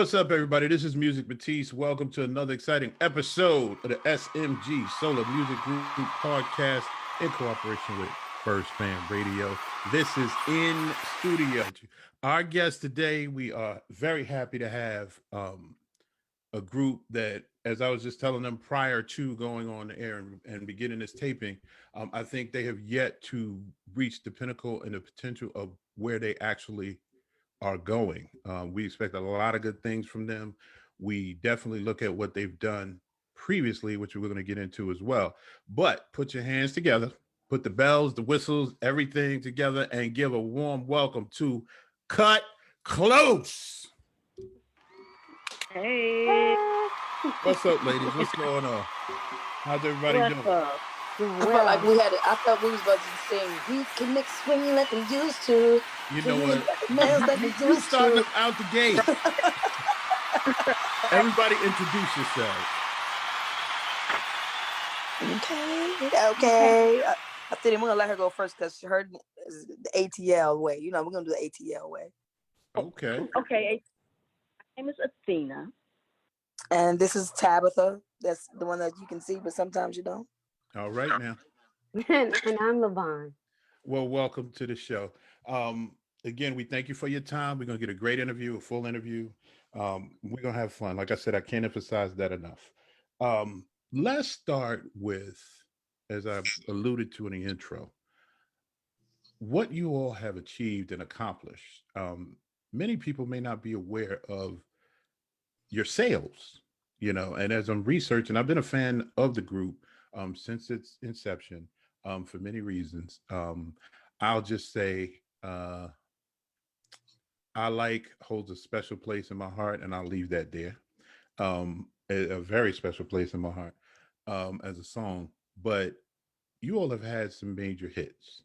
what's up, everybody? This is Music Matisse. Welcome to another exciting episode of the SMG Solo Music Group podcast in cooperation with First Fan Radio. This is in studio. Our guest today, we are very happy to have a group that, as I was just telling them prior to going on the air and beginning this taping, I think they have yet to reach the pinnacle and the potential of where they actually are going. We expect a lot of good things from them. We definitely look at what they've done previously, which we're going to get into as well. But put your hands together, put the bells, the whistles, everything together, and give a warm welcome to Kut Klose. Hey. What's up, ladies? What's going on? How's everybody doing? I felt like we had it. I thought we was about to sing. We can make swing like we used to. You know what? Like You starting out the gate. Everybody introduce yourselves. Okay. I think I'm gonna let her go first because her is the ATL way. You know, we're gonna do the ATL way. Okay. Okay. My name is Athena. And this is Tabitha. That's the one that you can see, but sometimes you don't. All right now. And I'm Levon. Well, welcome to the show. Again, we thank you for your time. We're going to get a great interview, a full interview. We're going to have fun. Like I said, I can't emphasize that enough. Let's start with, as I alluded to in the intro, what you all have achieved and accomplished. Many people may not be aware of your sales, you know, and as I'm researching, I've been a fan of the group since its inception for many reasons. I'll just say I Like holds a special place in my heart, and I'll leave that there. A very special place in my heart as a song. But you all have had some major hits.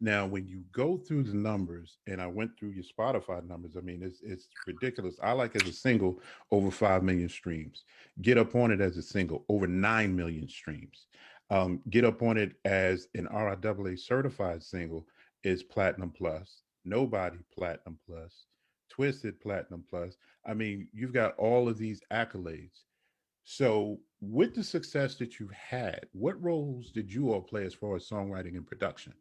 Now, when you go through the numbers, and I went through your Spotify numbers, I mean, it's ridiculous. I Like as a single, over 5 million streams. Get Up On It as a single, over 9 million streams. Get Up On It as an RIAA certified single is Platinum Plus. Nobody Platinum Plus. Twisted Platinum Plus. I mean, you've got all of these accolades. So with the success that you've had, what roles did you all play as far as songwriting and production?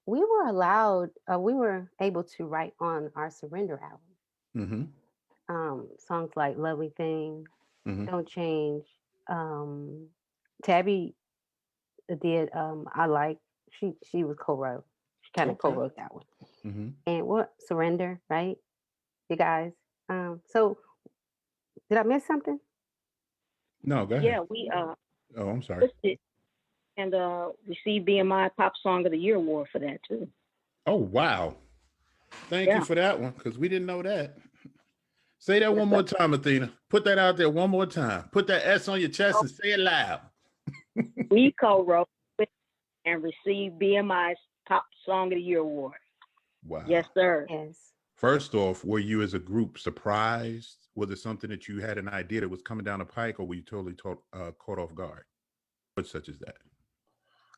We were able to write on our Surrender album. Songs like Lovely Thing, Don't Change. Tabby did I Like, she was co-wrote. She kind of co-wrote that one. And what Surrender, right? You guys. So did I miss something? No, go ahead. Yeah, we oh, I'm sorry. listed and received BMI Pop Song of the Year award for that too. Oh, wow. Thank you for that one, because we didn't know that. Say that one more time, Athena. Put that out there one more time. Put that S on your chest and say it loud. We co-wrote and received BMI's Pop Song of the Year award. Wow. Yes, sir. Yes. First off, were you as a group surprised? Was it something that you had an idea that was coming down the pike, or were you totally caught off guard? What such as that?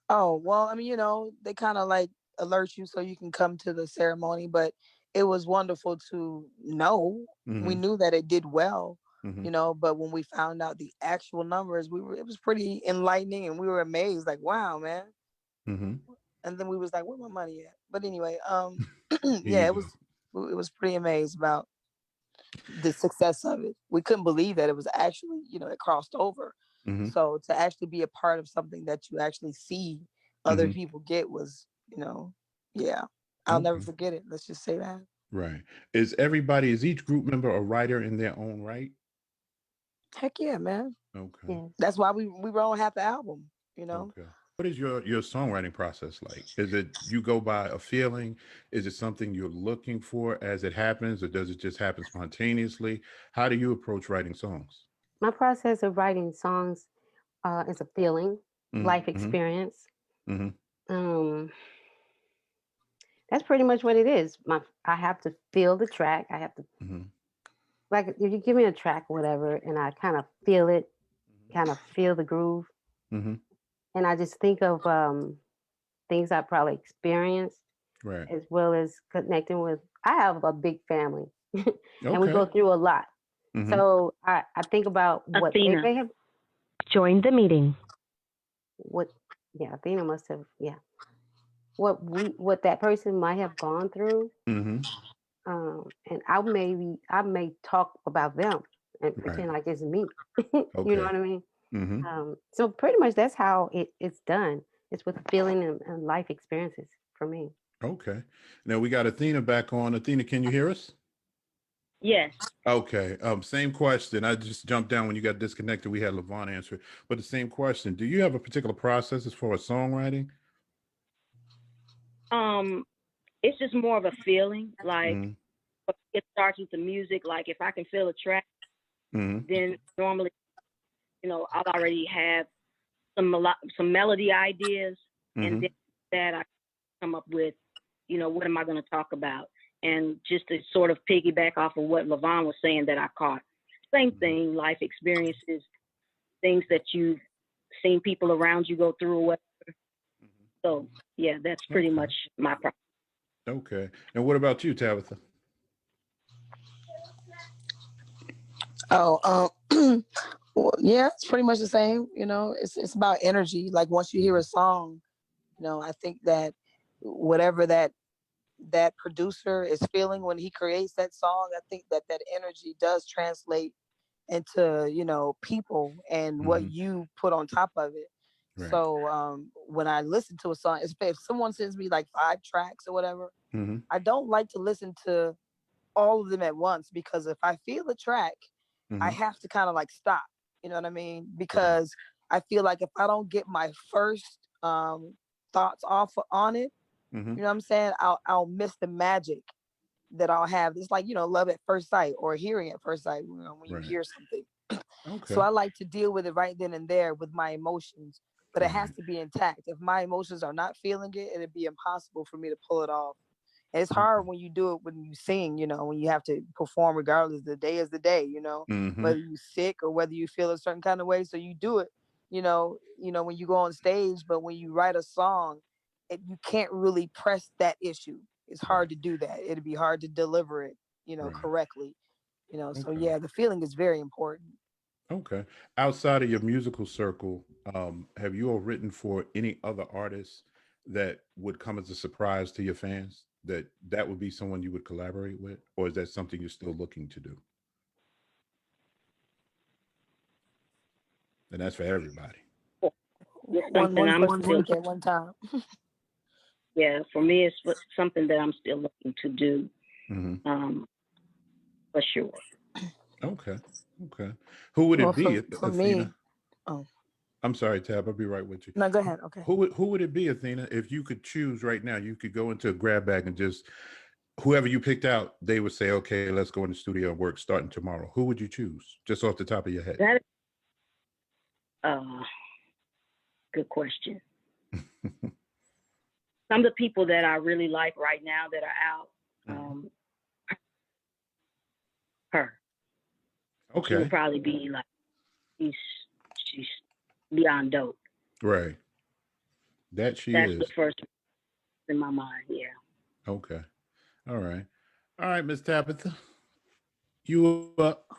Oh, well, I mean, you know, they kind of like alert you so you can come to the ceremony, but it was wonderful to know. We knew that it did well, you know, but when we found out the actual numbers, it was pretty enlightening, and we were amazed, like, wow, man. And then we was like, where my money at? But anyway, yeah, it was pretty amazed about the success of it. We couldn't believe that it was actually, you know, it crossed over. So to actually be a part of something that you actually see other people get was, you know, yeah, I'll never forget it. Let's just say that. Right. Is each group member a writer in their own right? Heck yeah, man. Okay. Yeah. That's why we were on half the album, you know. Okay. What is your songwriting process like? Is it you go by a feeling? Is it something you're looking for as it happens, or does it just happen spontaneously? How do you approach writing songs? My process of writing songs is a feeling, life experience. That's pretty much what it is. I have to feel the track. I have to, like, if you give me a track or whatever, and I kind of feel it, kind of feel the groove, and I just think of things I probably experienced, Right. as well as connecting with. I have a big family, and we go Okay. through a lot. So I think about what they Athena, may have. join the meeting. Athena must have, what that person might have gone through. And I may talk about them and pretend like it's me. You know what I mean? So pretty much that's how it's done. It's with feeling and life experiences for me. Okay. Now we got Athena back on. Athena, can you hear us? Yes. Okay. Same question. I just jumped down when you got disconnected. We had Levon answer, but the same question. Do you have a particular process as far as songwriting? It's just more of a feeling. Like it starts with the music. Like if I can feel a track, then normally, I'll already have some melody ideas, and then that I come up with, what am I going to talk about? And just to sort of piggyback off of what Levon was saying that I caught. Same thing, life experiences, things that you've seen people around you go through or whatever. So, yeah, that's pretty much my problem. Okay. And what about you, Tabitha? Oh, well, yeah, it's pretty much the same. It's about energy. Like once you hear a song, I think that whatever that producer is feeling when he creates that song, I think that energy does translate into people and what you put on top of it. Right. So when I listen to a song, if someone sends me like 5 tracks or whatever, I don't like to listen to all of them at once, because if I feel a track, I have to kind of like stop. You know what I mean? Because I feel like if I don't get my first thoughts off on it, you know what I'm saying, I'll miss the magic that I'll have. It's like, love at first sight or hearing at first sight, when you hear something. So I like to deal with it right then and there with my emotions, but it has to be intact. If my emotions are not feeling it, it'd be impossible for me to pull it off. And it's hard when you do it, when you sing, when you have to perform regardless. The day is the day, whether you're sick or whether you feel a certain kind of way. So you do it, when you go on stage. But when you write a song, you can't really press that issue. It's hard to do that. It'd be hard to deliver it, correctly. So yeah, the feeling is very important. Okay. Outside of your musical circle, have you all written for any other artists that would come as a surprise to your fans? That would be someone you would collaborate with, or is that something you're still looking to do? And that's for everybody. It's something I'm still at one time. Yeah, for me, it's something that I'm still looking to do. For sure. Okay. Who would it be, for Athena? Me, oh, I'm sorry, Tab. I'll be right with you. No, go ahead. Okay. Who would it be, Athena? If you could choose right now, you could go into a grab bag and just whoever you picked out, they would say, "Okay, let's go in the studio and work starting tomorrow." Who would you choose, just off the top of your head? That good question. Some of the people that I really like right now that are out, her. Okay. She would probably be like, she's beyond dope. Right. That's the first in my mind. Yeah. Okay. All right, Miss Tabitha. You up?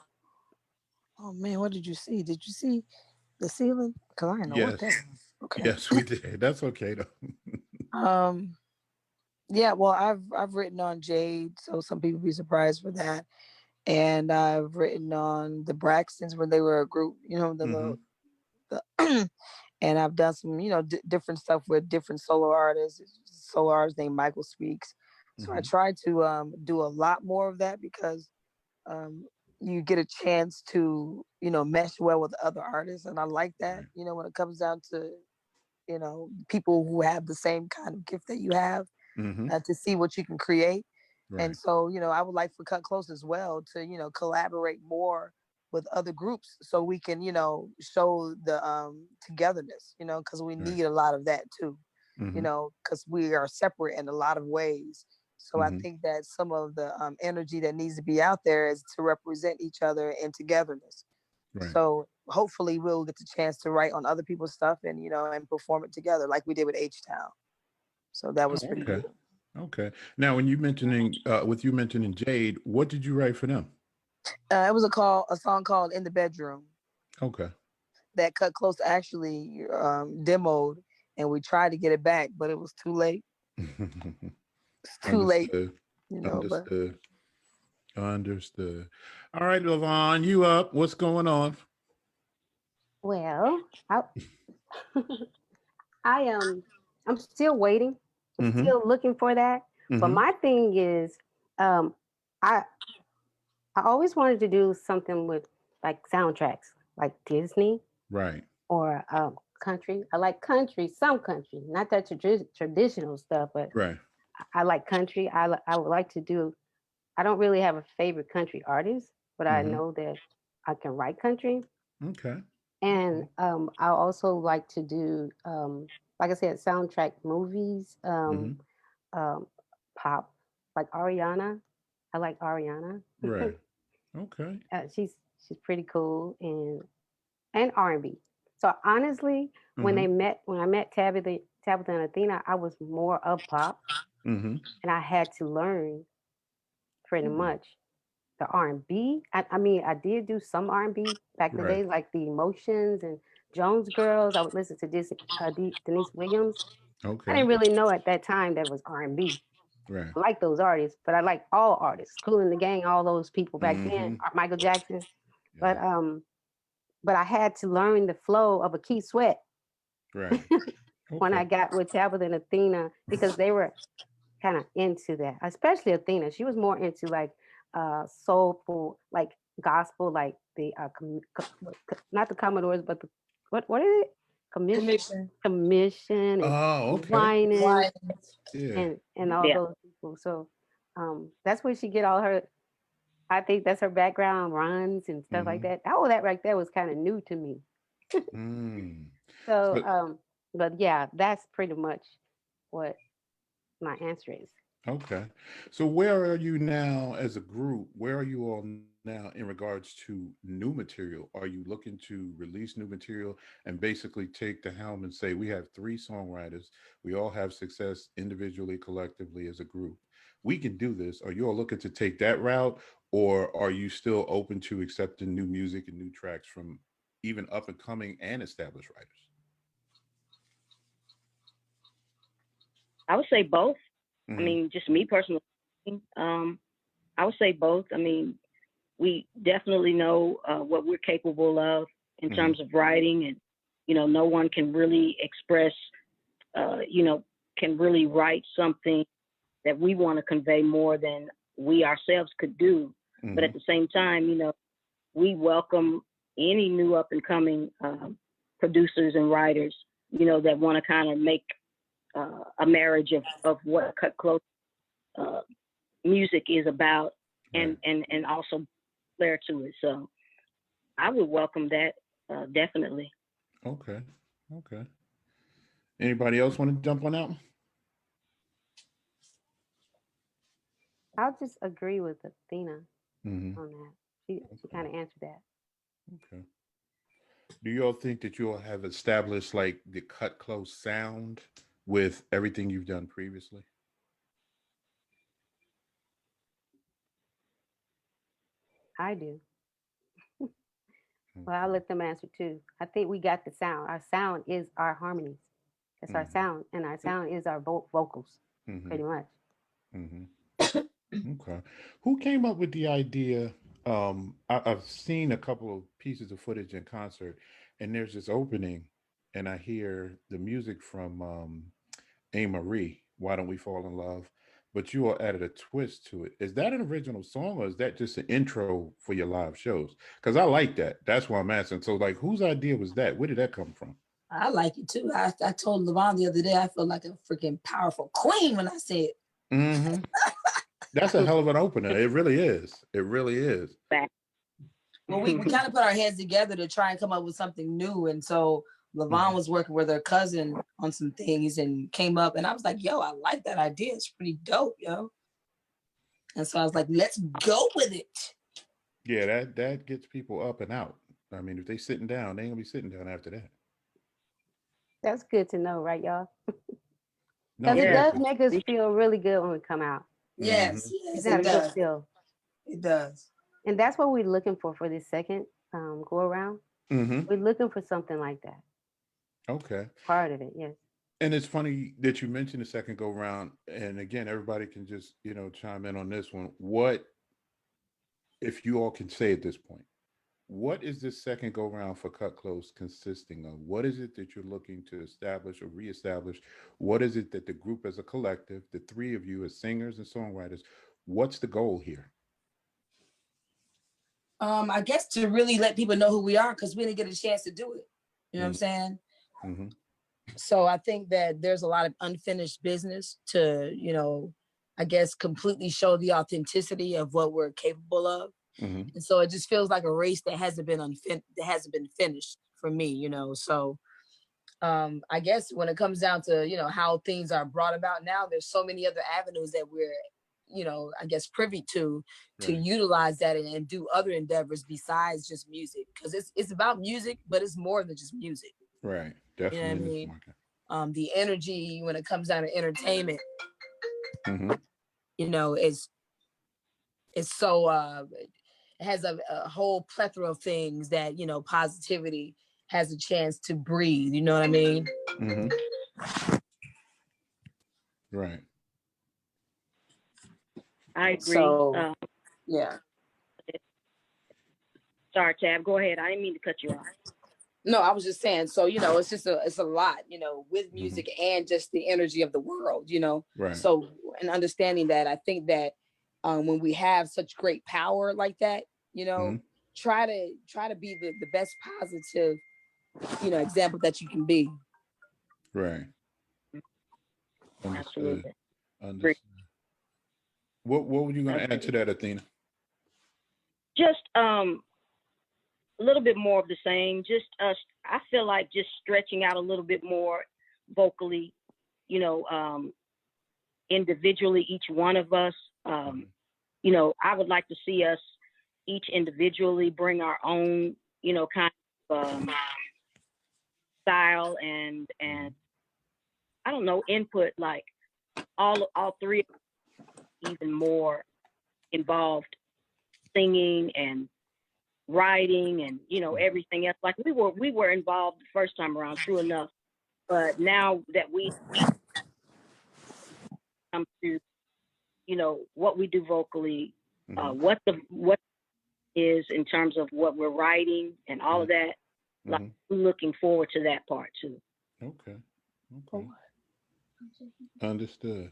Oh man, what did you see? Did you see the ceiling? Because I didn't know what that was. Okay. Yes, we did. That's okay though. Yeah, well, I've written on Jade, so some people be surprised for that. And I've written on the Braxtons when they were a group, and I've done some, different stuff with different solo artists named Michael Speaks. So I try to do a lot more of that, because you get a chance to, mesh well with other artists. And I like that, when it comes down to, people who have the same kind of gift that you have, to see what you can create. Right. And so, I would like for Kut Klose as well to, collaborate more with other groups, so we can, show the togetherness, because we need a lot of that too, because we are separate in a lot of ways. So I think that some of the energy that needs to be out there is to represent each other in togetherness. Right. So hopefully we'll get the chance to write on other people's stuff and, and perform it together like we did with H-Town. So that was pretty cool. Okay. Now, when you mentioning with you mentioning Jade, what did you write for them? It was a song called "In the Bedroom" Okay. that Cut Close actually demoed, and we tried to get it back, but it was too late. It's too late, Understood. But Understood. Understood. All right, Levon, you up? What's going on? Well, I am. I'm still waiting. I'm still looking for that. But my thing is, um, I I always wanted to do something with like soundtracks, like Disney Right. or country. I like country, some country, not that traditional stuff, but Right. I like country. I would like to do. I don't really have a favorite country artist, but I know that I can write country. Okay. And I also like to do, like I said, soundtrack movies, um, pop, like Ariana. I like Ariana. Right. Okay. She's she's pretty cool, and R&B. So honestly, when I met Tabitha and Athena, I was more of pop, and I had to learn pretty much the R&B. I mean, I did do some R&B back in the Right. day, like the Emotions and Jones Girls. I would listen to Denise Williams. I Okay. didn't really know at that time that was R&B. Right. I like those artists, but I like all artists, Kool and the Gang, all those people back then, Mm-hmm. Michael Jackson. Yeah. But but I had to learn the flow of a Key Sweat Right. when Okay. I got with Tabitha and Athena because they were kind of into that, especially Athena. She was more into like soulful, like gospel, like the not the Commodores, but the what is it? Commission. Commission and Oh, okay. Winans Why? Yeah. and all Yeah. those people. So that's where she get all her. I think that's her background runs and stuff like Mm-hmm. that. All of that right there was kind of new to me. Mm. So, So, but yeah, that's pretty much what my answer is. okay. So where are you now as a group? Where are you all now in regards to new material? Are you looking to release new material and basically take the helm and say, we have three songwriters. We all have success individually, collectively as a group. We can do this. Are you all looking to take that route? Or are you still open to accepting new music and new tracks from even up and coming and established writers? I would say both. I Mm-hmm. mean, just me personally. I would say both. I mean, we definitely know what we're capable of in Mm-hmm. terms of writing, and no one can really express, can really write something that we want to convey more than we ourselves could do. But Mm-hmm. at the same time, we welcome any new up and coming producers and writers, that want to kind of make a marriage of what Cut Close uh, music is about, Right. and also flair to it. So I would welcome that definitely. Okay. Okay. Anybody else want to jump on that one? I'll just agree with Athena Mm-hmm. on that. She Okay. kind of answered that. Okay. Do you all think that you all have established like the cut close sound with everything you've done previously? I do. Well, I'll Okay. let them answer too. I think we got the sound. Our sound is our harmonies. That's our Mm-hmm. sound, and our sound is our vocals, Mm-hmm. pretty much. Mm-hmm. Okay. Who came up with the idea? I've seen a couple of pieces of footage in concert, and there's this opening, and I hear the music from A. Marie, Why Don't We Fall in Love? But you all added a twist to it. Is that an original song or is that just an intro for your live shows? Because I like that. That's why I'm asking. So, like, whose idea was that? Where did that come from? I like it too. I told Levon the other day I feel like a freaking powerful queen when I say it. Mm-hmm. That's a hell of an opener. It really is. It really is. Well, we kind of put our heads together to try and come up with something new. And so Levon was working with her cousin on some things and came up, and I was like, yo, I like that idea. It's pretty dope, yo. And so I was like, let's go with it. Yeah, that gets people up and out. I mean, if they sitting down, they ain't gonna be sitting down after that. That's good to know, right, y'all? Because it does make us feel really good when we come out. Yes, it's not a good feel. It does. And that's what we're looking for this second go around. We're looking for something like that. Okay. Part of it, yes. And it's funny that you mentioned the second go round. And again, everybody can just, chime in on this one. What, if you all can say at this point, what is this second go round for Kut Klose consisting of? What is it that you're looking to establish or reestablish? What is it that the group as a collective, the three of you as singers and songwriters, what's the goal here? I guess to really let people know who we are, because we didn't get a chance to do it. You know what I'm saying? So I think that there's a lot of unfinished business to, I guess, completely show the authenticity of what we're capable of. And so it just feels like a race that hasn't been finished for me, So I guess when it comes down to, how things are brought about now, there's so many other avenues that we're, I guess privy to utilize that and do other endeavors besides just music, because it's about music, but it's more than just music. Right. Definitely. You know what I mean? The energy when it comes down to entertainment, is so it has a whole plethora of things that, positivity has a chance to breathe. You know what I mean? Right. I agree. So, yeah. Sorry, Tab. Go ahead. I didn't mean to cut you off. No, I was just saying. So, it's a lot, with music and just the energy of the world, Right. So, and understanding that, I think that when we have such great power like that, try to be the best positive, example that you can be. Right. Absolutely. Understood. What were you going to add to that, Athena? Just a little bit more of the same. Just I feel like just stretching out a little bit more vocally, individually, each one of us. I would like to see us each individually bring our own, kind of style and I don't know, input, like all three even more involved, singing and writing and everything else. Like we were involved the first time around, true enough, but now that we come to what we do vocally, what is in terms of what we're writing and all of that, like we're looking forward to that part too. Okay. Understood.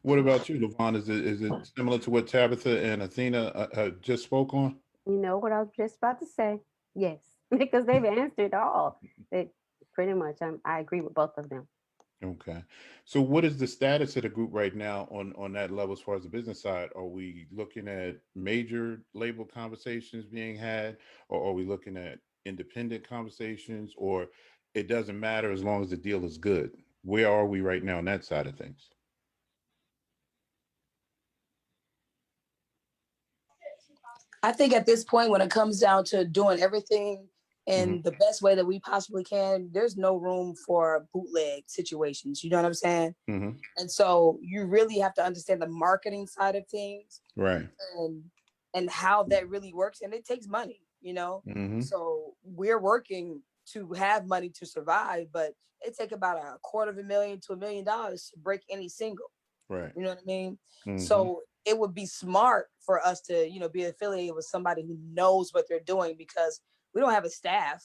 What about you, Levon? Is it similar to what Tabitha and Athena just spoke on? You know what I was just about to say? Yes, because they've answered all. Pretty much, I agree with both of them. Okay. So what is the status of the group right now on that level as far as the business side? Are we looking at major label conversations being had, or are we looking at independent conversations, or it doesn't matter as long as the deal is good? Where are we right now on that side of things? I think at this point, when it comes down to doing everything in the best way that we possibly can, there's no room for bootleg situations. You know what I'm saying? And so you really have to understand the marketing side of things, right? And how that really works. And it takes money, So we're working to have money to survive, but it takes about $250,000 to $1 million to break any single. Right. You know what I mean? So it would be smart for us to, be affiliated with somebody who knows what they're doing, because we don't have a staff.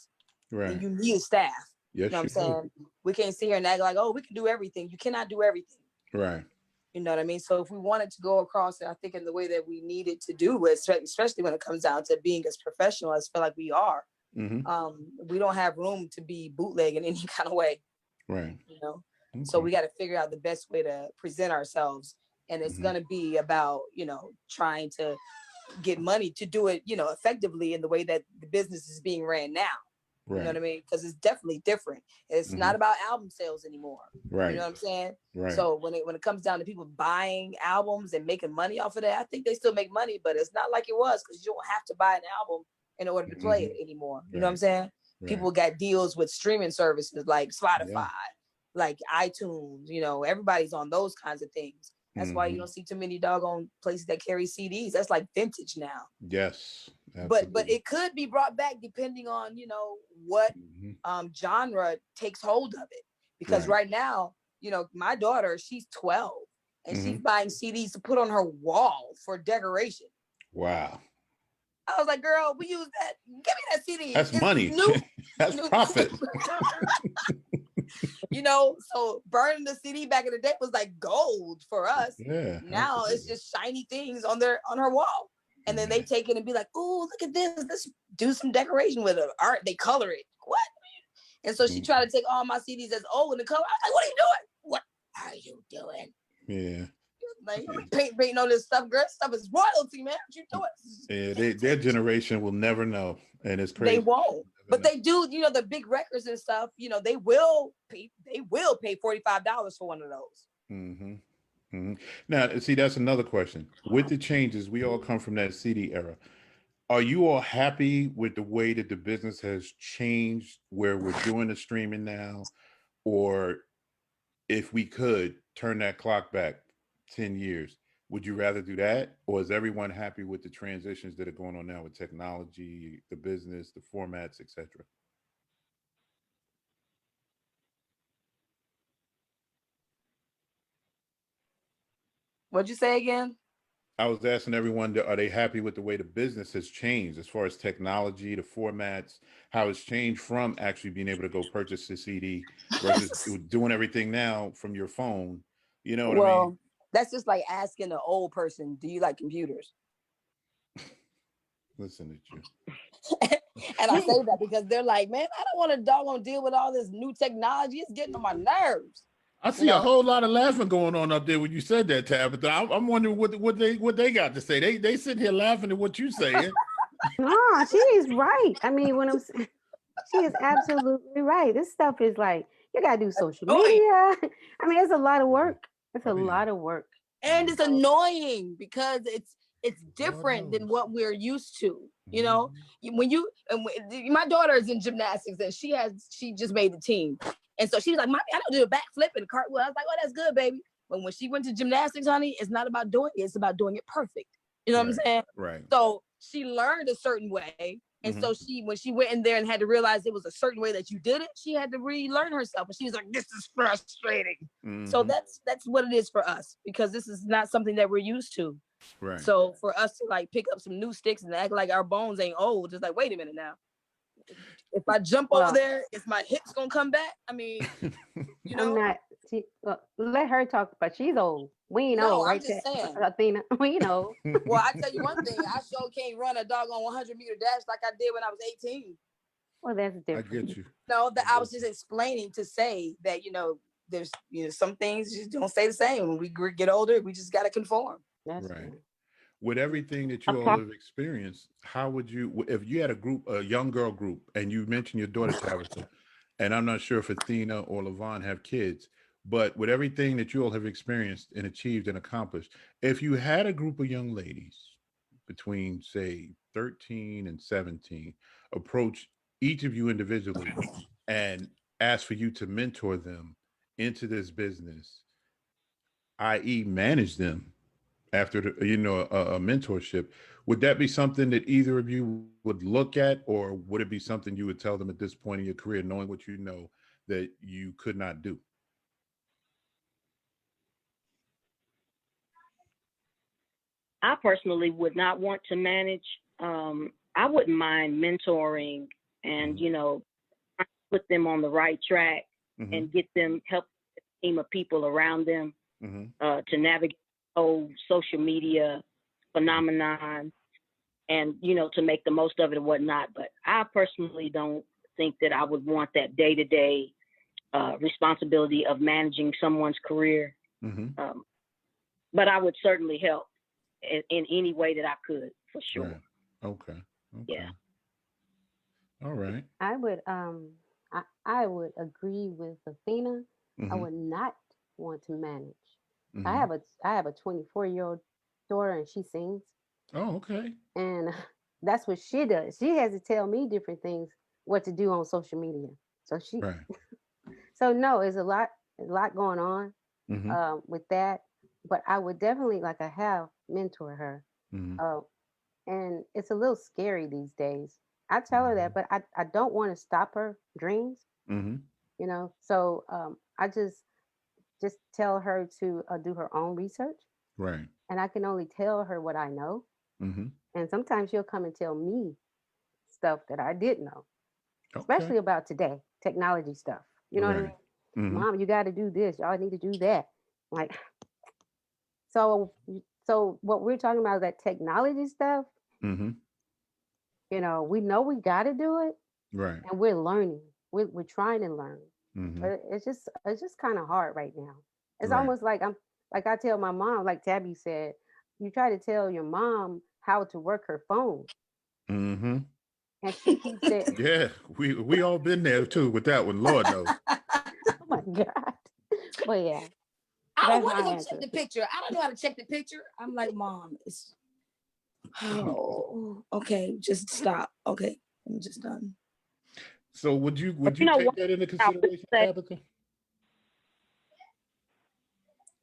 Right. And you need a staff. Yes, you know what I'm saying? We can't sit here and act like, oh, we can do everything. You cannot do everything. Right. You know what I mean? So if we wanted to go across it, I think in the way that we needed to do it, especially when it comes down to being as professional as I feel like we are, we don't have room to be bootleg in any kind of way. Right. Okay. So we got to figure out the best way to present ourselves. And it's going to be about, trying to get money to do it, effectively in the way that the business is being ran now. Right. You know what I mean? Because it's definitely different. It's not about album sales anymore. Right. You know what I'm saying? Right. So when it comes down to people buying albums and making money off of that, I think they still make money, but it's not like it was, because you don't have to buy an album in order to play it anymore. You know what I'm saying? Right. People got deals with streaming services like Spotify, like iTunes, everybody's on those kinds of things. That's why you don't see too many doggone places that carry CDs. That's like vintage now. Yes. Absolutely. But it could be brought back depending on, what genre takes hold of it. Because right now, my daughter, she's 12 and she's buying CDs to put on her wall for decoration. Wow. I was like, girl, we use that. Give me that CD. That's money. That's profit. So burning the CD back in the day was like gold for us. Yeah. Now it's just shiny things on her wall. And then they take it and be like, oh, look at this. Let's do some decoration with it. Art, they color it. What? And so she tried to take all my CDs as old in the color. I was like, what are you doing? What are you doing? Yeah. Like, painting all this stuff, girl. Stuff is royalty, man. What you doing? Yeah, their generation will never know. And it's crazy. They won't. But they do, the big records and stuff, they will pay $45 for one of those. Now, see, that's another question. With the changes, we all come from that CD era. Are you all happy with the way that the business has changed where we're doing the streaming now? Or if we could turn that clock back 10 years, would you rather do that? Or is everyone happy with the transitions that are going on now with technology, the business, the formats, etc.? What'd you say again? I was asking everyone, are they happy with the way the business has changed as far as technology, the formats, how it's changed from actually being able to go purchase the CD versus doing everything now from your phone? You know what I mean? Well, that's just like asking an old person, do you like computers? Listen at you. And I say that because they're like, man, I don't want to doggone deal with all this new technology. It's getting on my nerves. I see a whole lot of laughing going on up there when you said that, Tabitha. I'm wondering what they got to say. They sitting here laughing at what you saying. No, she is right. I mean, she is absolutely right. This stuff is like, you gotta do social media. I mean, it's a lot of work. It's a lot of work. And it's annoying because it's different than what we're used to. My daughter is in gymnastics and she just made the team. And so she was like, Mommy, I don't do a backflip and a cartwheel. I was like, oh, that's good, baby. But when she went to gymnastics, honey, it's not about doing it. It's about doing it perfect. You know what I'm saying? Right. So she learned a certain way. And so when she went in there and had to realize it was a certain way that you did it, she had to relearn herself. And she was like, this is frustrating. So that's what it is for us, because this is not something that we're used to. Right. So for us to like pick up some new sticks and act like our bones ain't old, just like, wait a minute now. If I jump over there, is my hips gonna come back? I mean, let her talk, but she's old. We ain't old, right? I'm just saying. Athena, we know. Well, I tell you one thing, I sure can't run a doggone 100-meter dash like I did when I was 18. Well, that's different. I get you. No, that I was just explaining to say that, there's some things just don't stay the same. When we get older, we just gotta conform. That's right. With everything that you all have experienced, how would you, if you had a young girl group, and you mentioned your daughter, Tabitha, and I'm not sure if Athena or Levon have kids, but with everything that you all have experienced and achieved and accomplished, if you had a group of young ladies between, say, 13 and 17, approach each of you individually and ask for you to mentor them into this business, i.e. manage them after a mentorship, would that be something that either of you would look at, or would it be something you would tell them at this point in your career, knowing what you know, that you could not do? I personally would not want to manage. I wouldn't mind mentoring and, put them on the right track and help a team of people around them to navigate the whole social media phenomenon and, to make the most of it and whatnot. But I personally don't think that I would want that day-to-day responsibility of managing someone's career. But I would certainly help in any way that I could, for sure. Right. Okay. Yeah. All right. I would agree with Athena. I would not want to manage. I have a 24-year-old daughter, and she sings. Oh, okay. And that's what she does. She has to tell me different things, what to do on social media. So right. So no, it's a lot. a lot going on with that. But I would definitely like I have mentor her. And it's a little scary these days. I tell her that, but I don't want to stop her dreams. You know, so I just tell her to do her own research. Right. And I can only tell her what I know. And sometimes she'll come and tell me stuff that I didn't know, especially about today, technology stuff. You know what I mean? Mom, you got to do this. Y'all need to do that. Like, so what we're talking about is that technology stuff. You know, we know we got to do it. Right. And we're learning. We're trying to learn. But it's just kind of hard right now. It's almost like I tell my mom, like Tabby said, you try to tell your mom how to work her phone. And she keeps saying, yeah, we all been there too with that one. Lord knows. Oh my God. Well, yeah. I don't want to go check the picture. I don't know how to check the picture. I'm like, Mom, it's okay, just stop. Okay, I'm just done. So would you take that into consideration, Tabitha?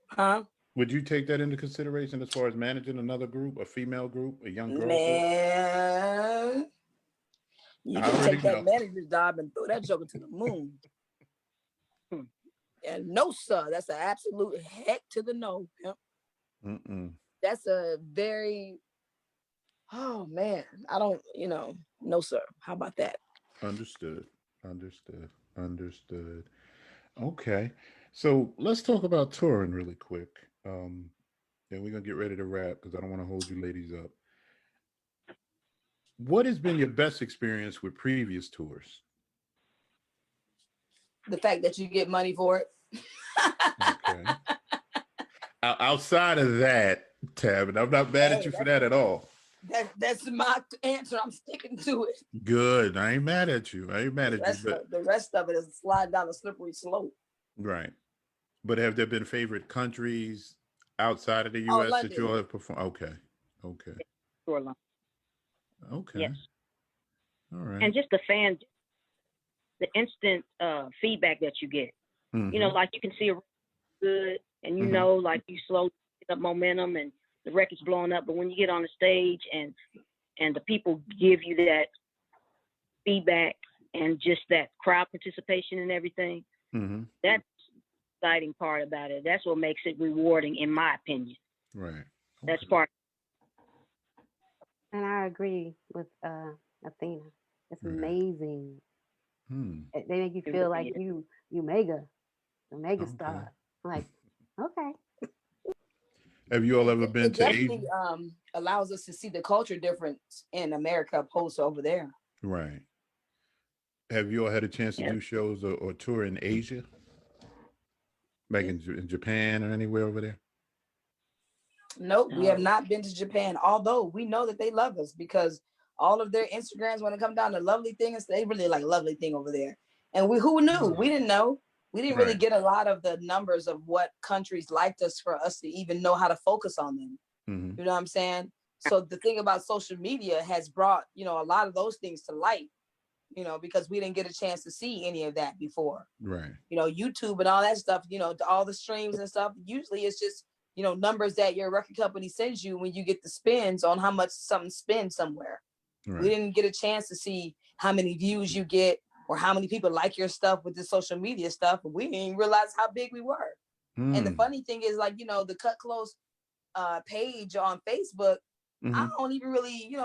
Huh? Would you take that into consideration as far as managing another group, a female group, a young girl? Man, you can take that manager's job and throw that joker to the moon. And no, sir, that's an absolute heck to the no. Yep. That's a very, oh man, I don't, no, sir. How about that? Understood. Okay. So let's talk about touring really quick. And we're going to get ready to wrap because I don't want to hold you ladies up. What has been your best experience with previous tours? The fact that you get money for it. Okay. Outside of that, Tab, and I'm not mad at you for that at all. That's my answer. I'm sticking to it. Good. I ain't mad at you. But the rest of it is slide down a slippery slope. Right. But have there been favorite countries outside of the U.S. that you all have performed? Okay. Okay. Yes. All right. And just the instant feedback that you get. You know, like you can see a good, and you know, like you slowly pick up momentum and the record's blowing up. But when you get on the stage and the people give you that feedback and just that crowd participation and everything, that's the exciting part about it. That's what makes it rewarding, in my opinion. Right. Okay. That's part. And I agree with Athena. It's amazing. They make you feel like you mega star. I'm like, okay. Have you all ever been to Asia? Allows us to see the culture difference in America opposed to over there. Right. Have you all had a chance to do shows or tour in Asia? Like in Japan or anywhere over there? Nope, we have not been to Japan, although we know that they love us because all of their Instagrams, when it comes down to Lovely Thing, they really like Lovely Thing over there. And who knew? We didn't know. We didn't really get a lot of the numbers of what countries liked us for us to even know how to focus on them. You know what I'm saying? So the thing about social media has brought, a lot of those things to light, because we didn't get a chance to see any of that before. Right. YouTube and all that stuff, all the streams and stuff, usually it's just, numbers that your record company sends you when you get the spins on how much something spends somewhere. Right. We didn't get a chance to see how many views you get or how many people like your stuff with the social media stuff. And we didn't realize how big we were. And the funny thing is, like, the Kut Klose page on Facebook, I don't even really,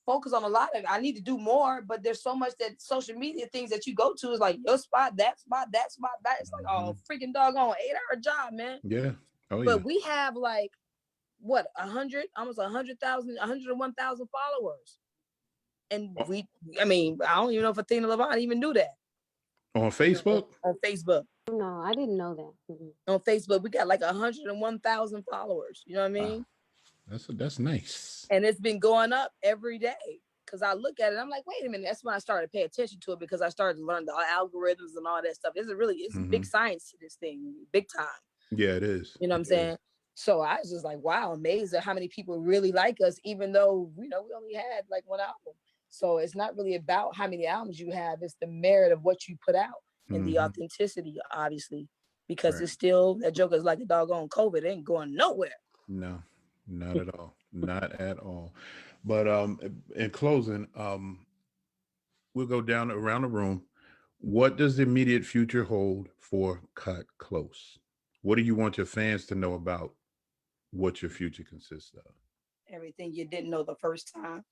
focus on a lot of it. I need to do more, but there's so much that social media things that you go to is like your spot, that spot, that spot, that. It's like, oh, freaking doggone 8-hour job, man. Yeah. Oh, but we have like, what, 101,000 followers. And I don't even know if Athena Levine even knew that. On Facebook? On Facebook. No, I didn't know that. On Facebook, we got like 101,000 followers. You know what I mean? Wow. That's nice. And it's been going up every day. Because I look at it, I'm like, wait a minute. That's when I started to pay attention to it because I started to learn the algorithms and all that stuff. It's big science to this thing, big time. Yeah, it is. You know what I'm saying? So I was just like, wow, amazed at how many people really like us, even though, we only had like one album. So it's not really about how many albums you have. It's the merit of what you put out and the authenticity, obviously, because it's still, that joker's like the doggone COVID. It ain't going nowhere. No, not at all. Not at all. But in closing, we'll go down around the room. What does the immediate future hold for Kut Klose? What do you want your fans to know about what your future consists of? Everything you didn't know the first time.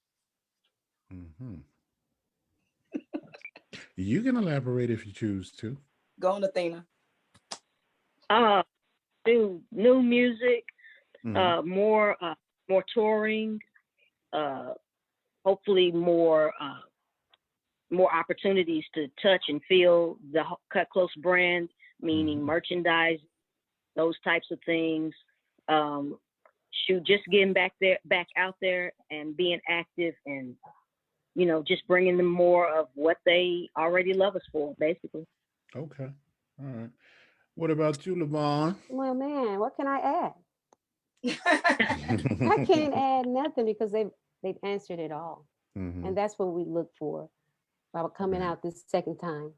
Mm-hmm. You can elaborate if you choose to. Go on, Athena. New music, more touring, hopefully more opportunities to touch and feel the Kut Klose brand, meaning merchandise, those types of things. Just getting back out there and being active, and just bringing them more of what they already love us for, basically. Okay, all right. What about you, LaVon? Well, man, what can I add? I can't add nothing because they've answered it all, and that's what we look for about coming out this second time,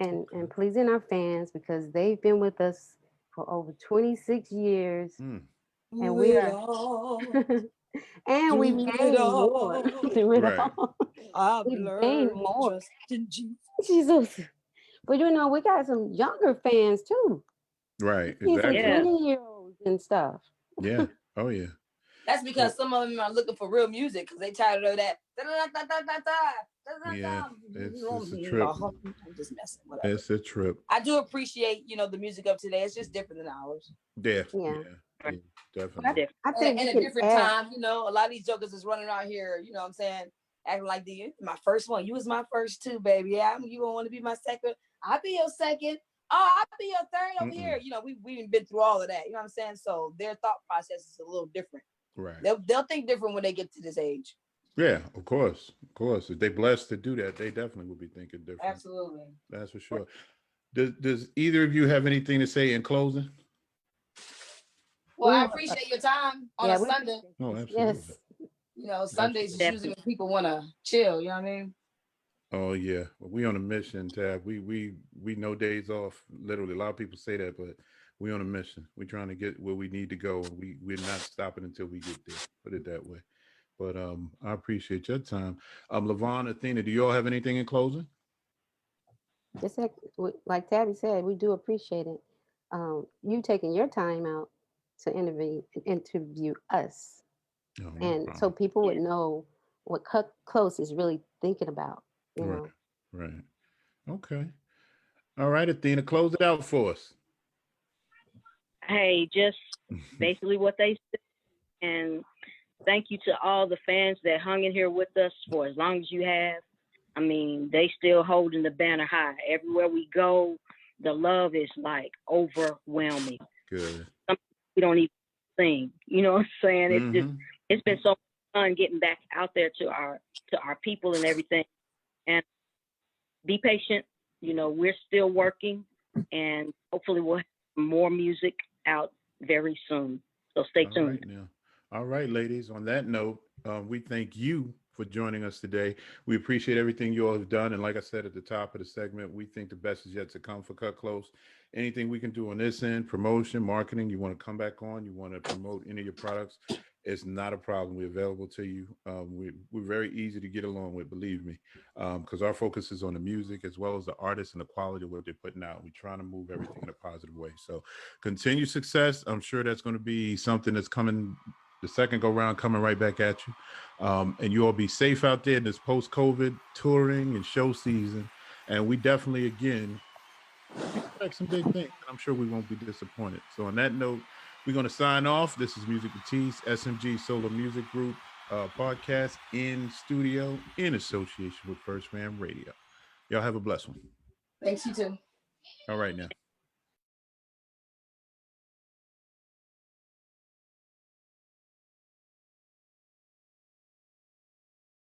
and pleasing our fans, because they've been with us for over 26 years, and we are, and we've gained more through it all. We've gained more. Jesus, but we got some younger fans too. Right, exactly. Some 20-year-olds and stuff. Yeah. Oh yeah. That's because some of them are looking for real music because they tired of that. Yeah, it's a trip. I'm just messing. Whatever. It's a trip. I do appreciate, the music of today. It's just different than ours. Yeah, definitely. I think in a different time, a lot of these jokers is running around here, what I'm saying, acting like my first one. You was my first too, baby. Yeah, you don't want to be my second. I'll be your second. Oh, I'll be your third over here. We've been through all of that. You know what I'm saying? So their thought process is a little different. Right. They'll think different when they get to this age. Yeah, of course. If they blessed to do that, they definitely will be thinking different. Absolutely. That's for sure. Does either of you have anything to say in closing? Well, I appreciate your time on a Sunday. Oh, absolutely. Yes. Sundays is usually when people want to chill. You know what I mean? Oh yeah. Well, we on a mission, Tab. We no days off. Literally, a lot of people say that, but we on a mission. We're trying to get where we need to go. We're not stopping until we get there. Put it that way. But I appreciate your time. LaVon, Athena, do you all have anything in closing? Just like Tabby said, we do appreciate it. You taking your time out to interview us, and so people would know what Kut Klose is really thinking about. Right. Okay. All right, Athena, close it out for us. Hey, just basically what they said, and thank you to all the fans that hung in here with us for as long as you have. I mean, they still holding the banner high. Everywhere we go, the love is like overwhelming. Good. We don't even sing. You know what I'm saying? It's been so fun getting back out there to our people and everything. And be patient. We're still working, and hopefully we'll have more music out very soon. So stay tuned. Right now. All right, ladies. On that note, we thank you for joining us today. We appreciate everything you all have done. And like I said at the top of the segment, we think the best is yet to come for Kut Klose. Anything we can do on this end, promotion, marketing, you want to come back on, you want to promote any of your products, it's not a problem. We're available to you. We're very easy to get along with, believe me, because our focus is on the music as well as the artists and the quality of what they're putting out. We're trying to move everything in a positive way. So continue success. I'm sure that's going to be something that's coming the second go round, coming right back at you. And you all be safe out there in this post-COVID touring and show season. And we definitely, again, expect some big things. And I'm sure we won't be disappointed. So on that note, we're going to sign off. This is Music Batiste, SMG Solo Music Group podcast in studio in association with First Fam Radio. Y'all have a blessed one. Thanks, you too. All right now.